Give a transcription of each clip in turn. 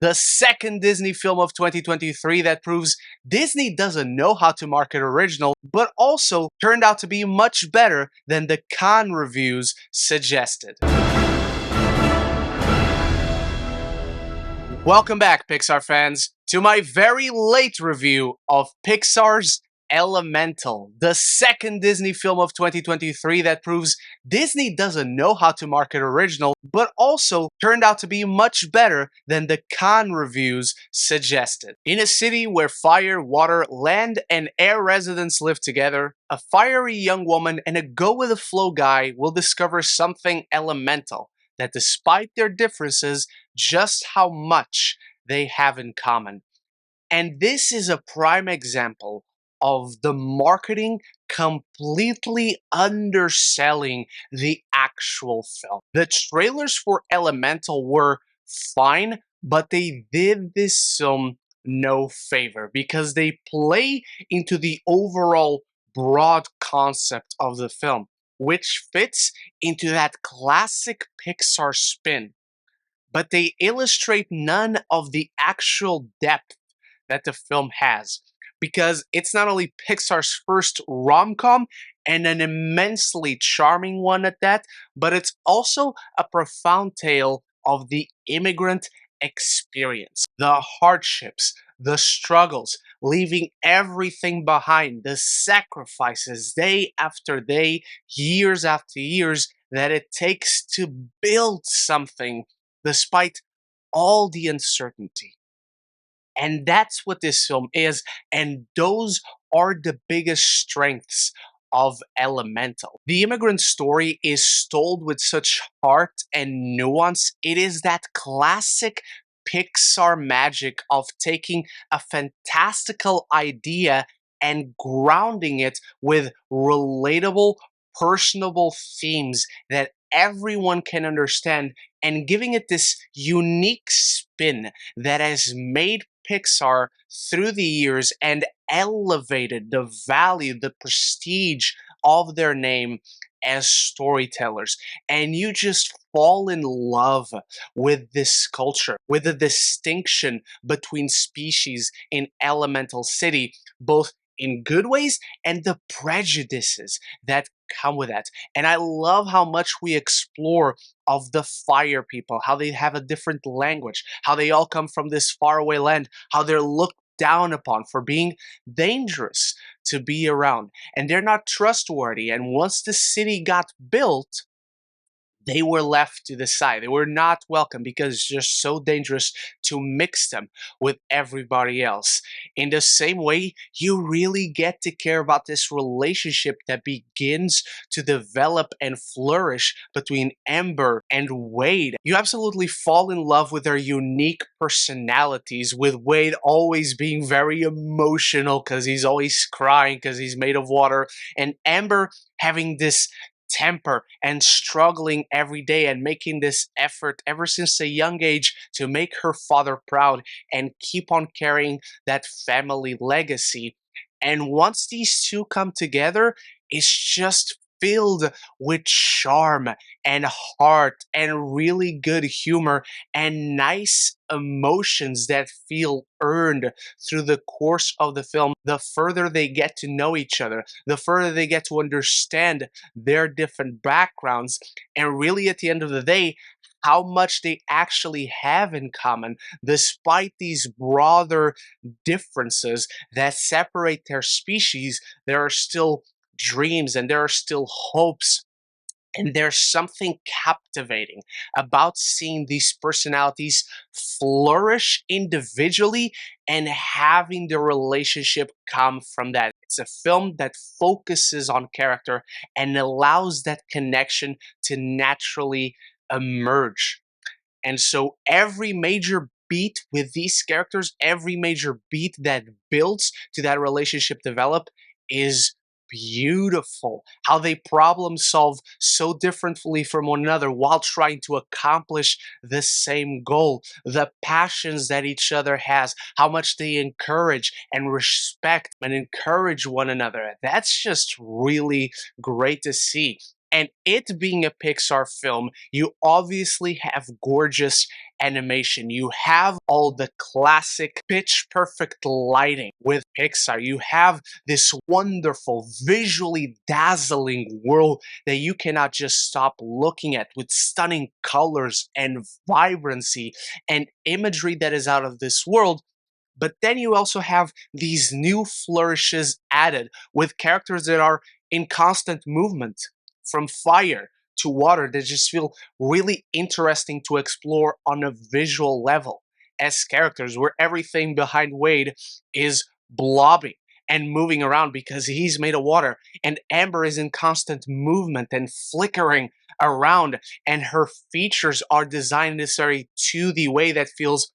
the second Disney film of 2023 that proves Disney doesn't know how to market original, but also turned out to be much better than the con reviews suggested. Welcome back, Pixar fans, to my very late review of Pixar's Elemental, the second Disney film of 2023 that proves Disney doesn't know how to market original, but also turned out to be much better than the con reviews suggested. In a city where fire, water, land, and air residents live together, a fiery young woman and a go-with-the-flow guy will discover something elemental that, despite their differences, just how much they have in common. And this is a prime example of the marketing completely underselling the actual film. The trailers for Elemental were fine, but they did this film no favor because they play into the overall broad concept of the film, which fits into that classic Pixar spin, but they illustrate none of the actual depth that the film has. Because it's not only Pixar's first rom-com, and an immensely charming one at that, but it's also a profound tale of the immigrant experience. The hardships, the struggles, leaving everything behind, the sacrifices day after day, years after years, that it takes to build something despite all the uncertainty. And that's what this film is, and those are the biggest strengths of Elemental. The immigrant story is told with such heart and nuance. It is that classic Pixar magic of taking a fantastical idea and grounding it with relatable, personable themes that everyone can understand, and giving it this unique spin that has made Pixar through the years and elevated the value, the prestige of their name as storytellers. And you just fall in love with this culture, with the distinction between species in Elemental City, both in good ways and the prejudices that come with that. And I love how much we explore of the fire people, how they have a different language, how they all come from this faraway land, how they're looked down upon for being dangerous to be around, and they're not trustworthy. And once the city got built, they were left to the side. They were not welcome because it's just so dangerous to mix them with everybody else. In the same way, you really get to care about this relationship that begins to develop and flourish between Amber and Wade. You absolutely fall in love with their unique personalities, with Wade always being very emotional because he's always crying because he's made of water, and Amber having this temper and struggling every day and making this effort ever since a young age to make her father proud and keep on carrying that family legacy. And once these two come together, it's just filled with charm and heart and really good humor and nice emotions that feel earned through the course of the film. The further they get to know each other, the further they get to understand their different backgrounds, and really at the end of the day, how much they actually have in common, despite these broader differences that separate their species. There are still dreams and there are still hopes. And there's something captivating about seeing these personalities flourish individually and having the relationship come from that. It's a film that focuses on character and allows that connection to naturally emerge. And so every major beat with these characters, every major beat that builds to that relationship develop is beautiful. How they problem solve so differently from one another while trying to accomplish the same goal. The passions that each other has, how much they encourage and respect and encourage one another. That's just really great to see. And it being a Pixar film, you obviously have gorgeous animation. You have all the classic pitch perfect lighting with Pixar. You have this wonderful, visually dazzling world that you cannot just stop looking at, with stunning colors and vibrancy and imagery that is out of this world. But then you also have these new flourishes added with characters that are in constant movement, from fire to water, that just feel really interesting to explore on a visual level as characters, where everything behind Wade is blobbing and moving around because he's made of water, and Amber is in constant movement and flickering around, and her features are designed necessarily to the way that feels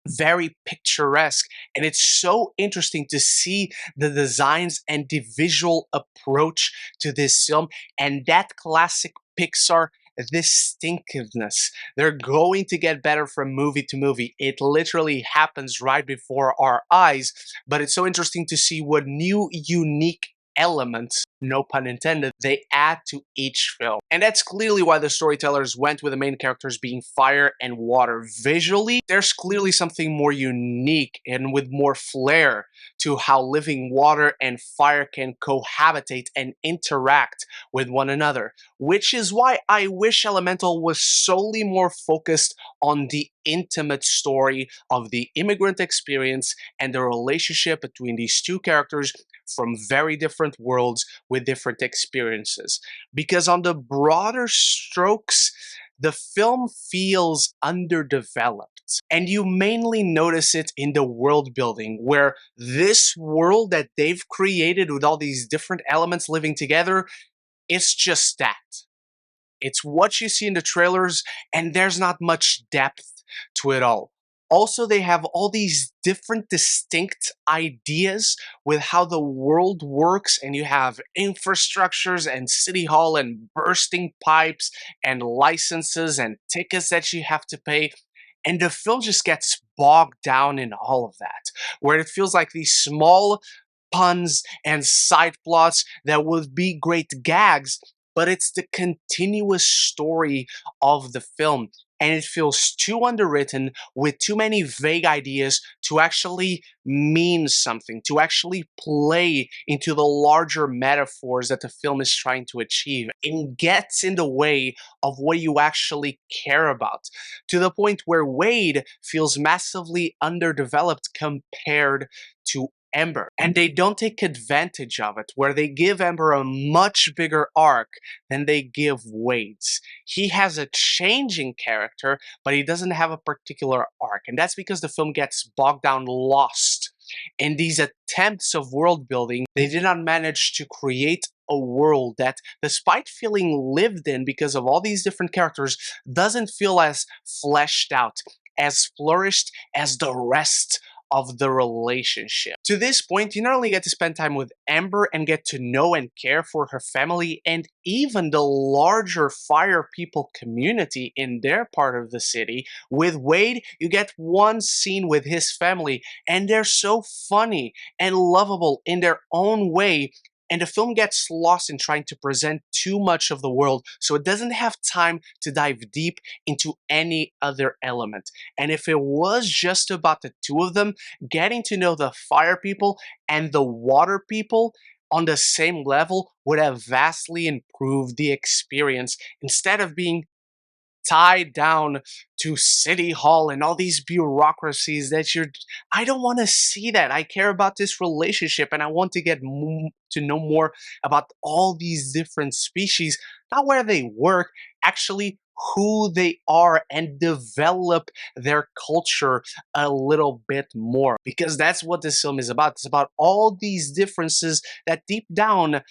very picturesque. And it's so interesting to see the designs and the visual approach to this film, and that classic Pixar distinctiveness. They're going to get better from movie to movie. It literally happens right before our eyes, but it's so interesting to see what new unique elements, no pun intended, they add to each film. And that's clearly why the storytellers went with the main characters being fire and water. Visually, there's clearly something more unique and with more flair to how living water and fire can cohabitate and interact with one another, which is why I wish Elemental was solely more focused on the intimate story of the immigrant experience and the relationship between these two characters from very different worlds with different experiences. Because on the broader strokes, the film feels underdeveloped. And you mainly notice it in the world building, where this world that they've created with all these different elements living together is just that. It's what you see in the trailers, and there's not much depth to it all. Also, they have all these different distinct ideas with how the world works, and you have infrastructures and city hall and bursting pipes and licenses and tickets that you have to pay. And the film just gets bogged down in all of that, where it feels like these small puns and side plots that would be great gags, but it's the continuous story of the film. And it feels too underwritten with too many vague ideas to actually mean something, to actually play into the larger metaphors that the film is trying to achieve. It gets in the way of what you actually care about, to the point where Wade feels massively underdeveloped compared to Ember. And they don't take advantage of it, where they give Ember a much bigger arc than they give Wade's. He has a changing character, but he doesn't have a particular arc. And that's because the film gets bogged down, lost in these attempts of world building. They did not manage to create a world that, despite feeling lived in because of all these different characters, doesn't feel as fleshed out, as flourished as the rest of the relationship. To this point, you not only get to spend time with Amber and get to know and care for her family and even the larger fire people community in their part of the city. With Wade, you get one scene with his family, and they're so funny and lovable in their own way, and the film gets lost in trying to present too much of the world, so it doesn't have time to dive deep into any other element. And if it was just about the two of them, getting to know the fire people and the water people on the same level would have vastly improved the experience, instead of being tied down to city hall and all these bureaucracies that I don't want to see that. I care about this relationship, and I want to get to know more about all these different species, not where they work, actually who they are, and develop their culture a little bit more, because that's what this film is about. It's about all these differences that deep down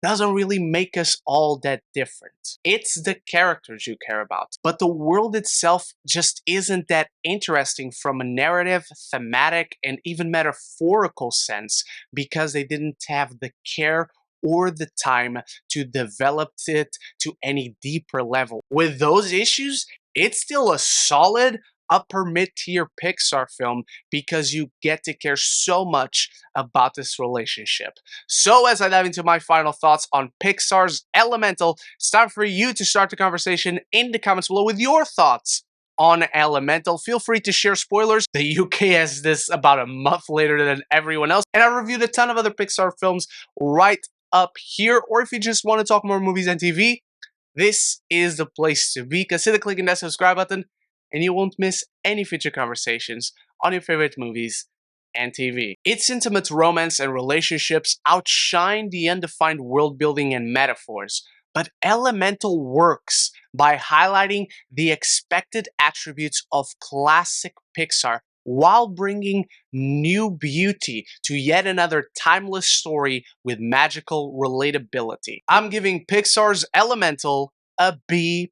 doesn't really make us all that different. It's the characters you care about, but the world itself just isn't that interesting from a narrative, thematic, and even metaphorical sense, because they didn't have the care or the time to develop it to any deeper level. With those issues, it's still a solid, upper mid-tier Pixar film because you get to care so much about this relationship. So as I dive into my final thoughts on Pixar's Elemental, it's time for you to start the conversation in the comments below with your thoughts on Elemental. Feel free to share spoilers. The UK has this about a month later than everyone else, and I reviewed a ton of other Pixar films right up here. Or if you just want to talk more movies and TV, this is the place to be. Consider clicking that subscribe button, and you won't miss any future conversations on your favorite movies and TV. Its intimate romance and relationships outshine the undefined world building and metaphors, but Elemental works by highlighting the expected attributes of classic Pixar while bringing new beauty to yet another timeless story with magical relatability. I'm giving Pixar's Elemental a B+.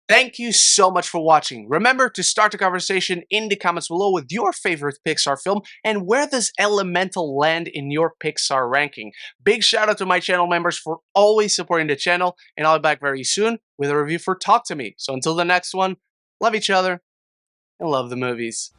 Thank you so much for watching. Remember to start the conversation in the comments below with your favorite Pixar film and where does Elemental land in your Pixar ranking. Big shout out to my channel members for always supporting the channel, and I'll be back very soon with a review for Talk to Me. So until the next one, love each other and love the movies.